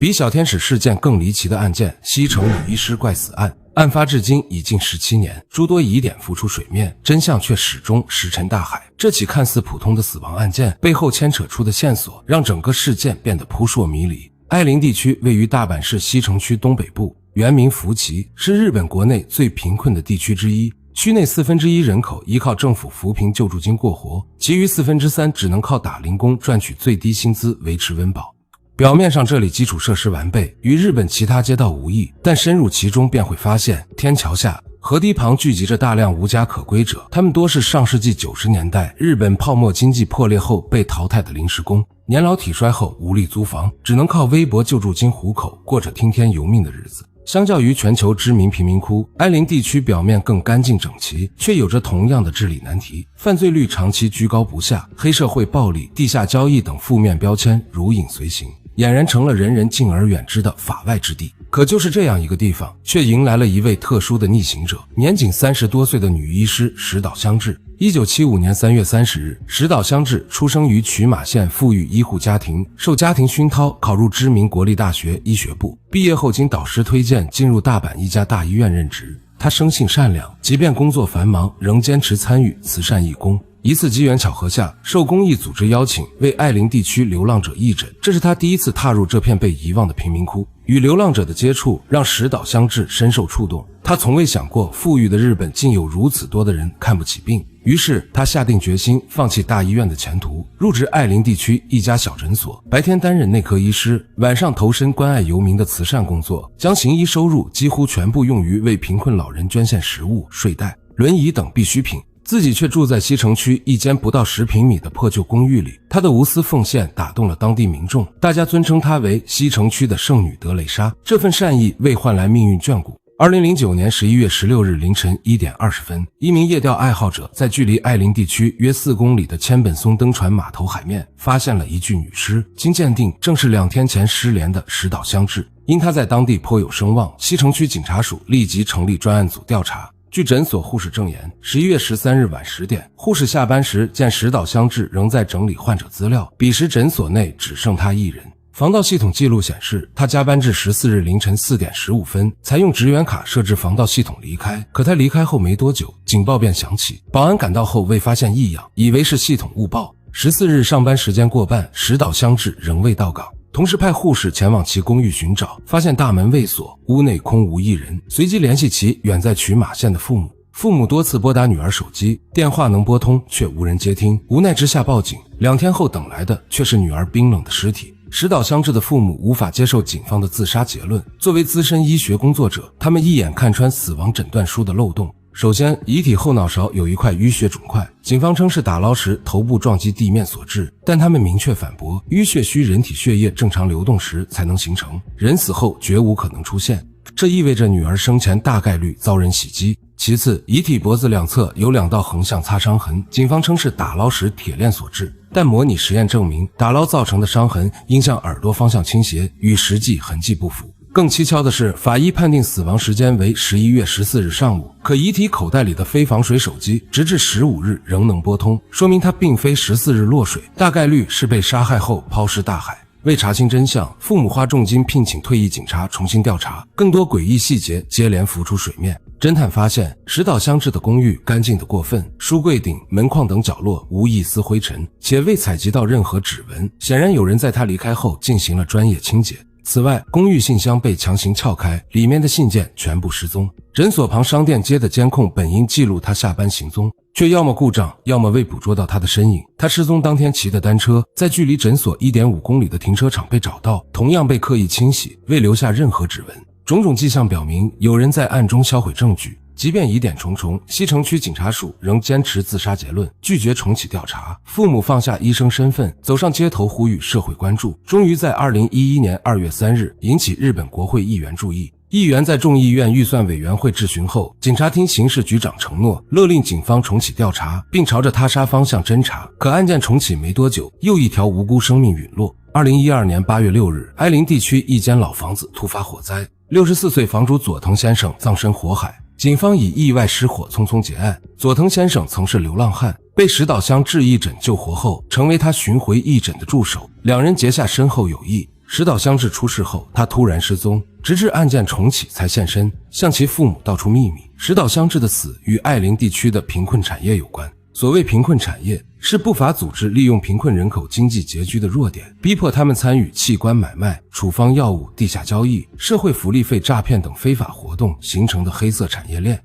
比小天使事件更離奇的案件——西城女醫師怪死案，案發至今已近17年，諸多疑點浮出水面，真相卻始終石沉大海。這起看似普通的死亡案件背後牽扯出的線索，讓整個事件变得扑朔迷離。愛林地區位於大阪市西城區東北部，原名福崎，是日本國內最貧困的地區之一。區內1/4人口依靠政府扶贫救助金過活，其餘3/4只能靠打零工賺取最低薪資維持溫飽。表面上這裡基礎設施完備，與日本其他街道無異，但深入其中便會發現，天橋下、河堤旁聚集着大量無家可歸者，他們多是上世紀90年代日本泡沫經濟破裂後被淘汰的臨時工，年老體衰後無力租房，只能靠微薄救助金糊口，過着听天由命的日子。相较于全球知名贫民窟，爱林地區表面更乾淨整齊，卻有着同樣的治理難題，犯罪率長期居高不下，黑社會暴力、地下交易等負面標籤如影隨形，俨然成了人人敬而遠之的法外之地。可就是這樣一個地方，卻迎來了一位特殊的逆行者，年僅30多歲的女醫師石島香織。1975年3月30日，石島香織出生於群馬縣富裕醫護家庭，受家庭熏陶，考入知名國立大學醫學部。畢業後經導師推薦，進入大阪一家大醫院任職。他生性善良，即便工作繁忙，仍堅持參與慈善義工。一次機緣巧合下，受公益組織邀請，為愛林地區流浪者義診，這是他第一次踏入這片被遺忘的貧民窟。與流浪者的接觸讓石島香織深受觸動，他從未想過富裕的日本竟有如此多的人看不起病，於是他下定決心放棄大醫院的前途，入職愛林地區一家小診所，白天擔任內科醫師，晚上投身關愛游民的慈善工作，將行醫收入幾乎全部用於為貧困老人捐獻食物、睡袋、輪椅等必需品。自己卻住在西城區一間不到10平米的破舊公寓裡，他的無私奉獻打動了當地民眾，大家尊稱他為西城區的聖女德蕾莎。這份善意未換來命運眷顧。2009年11月16日凌晨1點20分，一名夜釣愛好者在距離愛林地區約4公里的千本松登船碼頭海面發現了一具女屍，經鑑定正是2天前失聯的石島香織。因他在當地頗有聲望，西城區警察署立即成立專案組調查。據診所護士證言，11月13日晚10點，護士下班時見石島香織仍在整理患者資料，彼時診所內只剩他一人。防盜系統記錄顯示，他加班至14日凌晨4點15分才用職員卡設置防盜系統離開。可他離開後沒多久，警報便響起，保安趕到後未發現異樣，以為是系統誤報。14日上班時間過半，石島香織仍未到崗。同時派護士前往其公寓尋找，發現大門未鎖，屋內空無一人，隨即聯繫其遠在群馬縣的父母。父母多次撥打女兒手機，電話能撥通卻無人接聽，無奈之下報警。2天後等來的卻是女兒冰冷的屍體。石島香織的父母無法接受警方的自殺結論，作為資深醫學工作者，他們一眼看穿死亡診斷書的漏洞。首先，遺體後腦勺有一塊淤血腫塊，警方稱是打撈時頭部撞擊地面所致，但他們明確反駁，淤血需人體血液正常流動時才能形成，人死後絕無可能出現。這意味着女兒生前大概率遭人襲擊。其次，遺體脖子兩側有2道橫向擦傷痕，警方稱是打撈時鐵鏈所致，但模擬實驗證明打撈造成的傷痕應向耳朵方向傾斜，與實際痕跡不符。更蹊蹺的是，法醫判定死亡時間為11月14日上午，可遺體口袋裡的非防水手機直至15日仍能撥通，說明他並非14日落水，大概率是被殺害後拋屍大海。為查清真相，父母花重金聘請退役警察重新調查，更多詭異細節接連浮出水面。偵探發現，石島香織的公寓乾淨得過分，書櫃頂、門框等角落無一絲灰塵，且未採集到任何指紋，顯然有人在他離開後進行了專業清潔。此外，公寓信箱被強行撬開，裡面的信件全部失蹤。診所旁商店街的監控本應記錄他下班行蹤，卻要麼故障，要麼未捕捉到他的身影。他失蹤當天騎的單車在距離診所 1.5 公里的停车場被找到，同樣被刻意清洗，未留下任何指紋。種種跡象表明，有人在暗中銷毀證據。即便疑點重重，西城區警察署仍堅持自殺結論，拒絕重啟調查。父母放下醫生身份，走上街頭呼籲社會關注，終於在2011年2月3日引起日本國會議員注意。議員在眾議院預算委員會質詢後，警察廳刑事局長承諾勒令警方重啟調查，並朝着他殺方向偵查。可案件重啟沒多久，又一條無辜生命隕落。2012年8月6日，愛林地區一間老房子突發火災，64歲房主佐藤先生葬身火海。警方以意外失火匆匆結案。佐藤先生曾是流浪漢，被石島香織義诊救活後，成為他巡回義診的助手，2人結下深厚友誼。石島香織出事後，他突然失蹤，直至案件重啟才現身，向其父母道出秘密。石島香織的死與爱林地區的貧困產業有關。所謂貧困產業，是不法組織利用貧困人口經濟拮據的弱點，逼迫他們參與器官買賣、處方藥物、地下交易、社會福利費詐騙等非法活動形成的黑色產業鏈。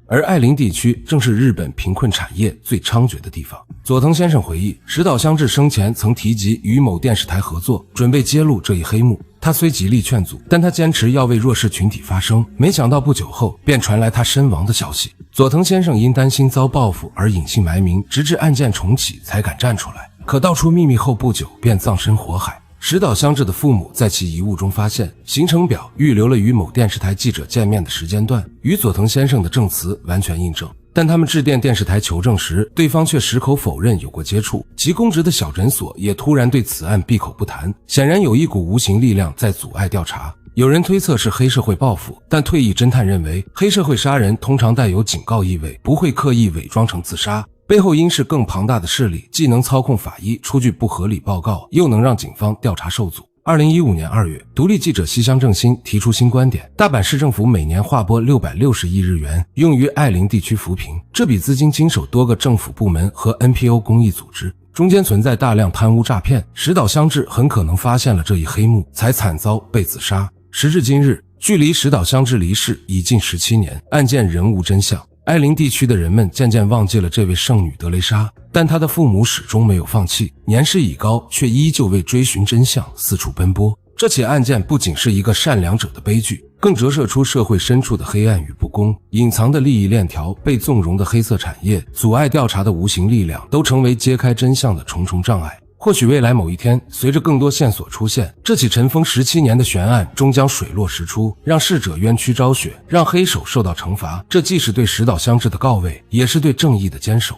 而愛林地區正是日本貧困產業最猖獗的地方。佐藤先生回憶，石島香織生前曾提及與某電視台合作，準備揭露這一黑幕。他雖極力勸阻，但他堅持要為弱勢群體發聲。沒想到不久後便傳來他身亡的消息。佐藤先生因擔心遭報復而隱姓埋名，直至案件重啟才敢站出來。可道出秘密後不久便葬身火海。石島香織的父母在其遗物中发現，行程表預留了與某電視台記者見面的時間段，與佐藤先生的證詞完全印證。但他們致電電視台求證時，對方卻矢口否認有過接觸，其公職的小診所也突然對此案閉口不談，顯然有一股無形力量在阻礙調查。有人推測是黑社會報復，但退役偵探認為，黑社會殺人通常帶有警告意味，不會刻意偽裝成自殺，背後應是更龐大的勢力，既能操控法醫出具不合理報告，又能讓警方調查受阻。2015年2月，獨立記者西鄉正新提出新觀點，大阪市政府每年劃撥660億日元用於愛林地區扶貧，這筆資金經手多個政府部門和 NPO 公益組織，中間存在大量貪污詐騙。石島香織很可能發現了這一黑幕，才慘遭被自殺。時至今日，距離石島香織離世已近17年，案件仍無真相。愛林地區的人們漸漸忘記了這位聖女德雷莎，但她的父母始終沒有放棄，年事已高卻依舊為追尋真相四處奔波。這起案件不僅是一個善良者的悲劇，更折射出社會深處的黑暗與不公，隱藏的利益鏈條、被縱容的黑色產業、阻礙調查的無形力量，都成為揭開真相的重重障礙。或許未來某一天，隨着更多線索出現，這起塵封17年的懸案終將水落石出，讓逝者冤屈昭雪，讓黑手受到懲罰。這既是對石島香織的告慰，也是對正義的堅守。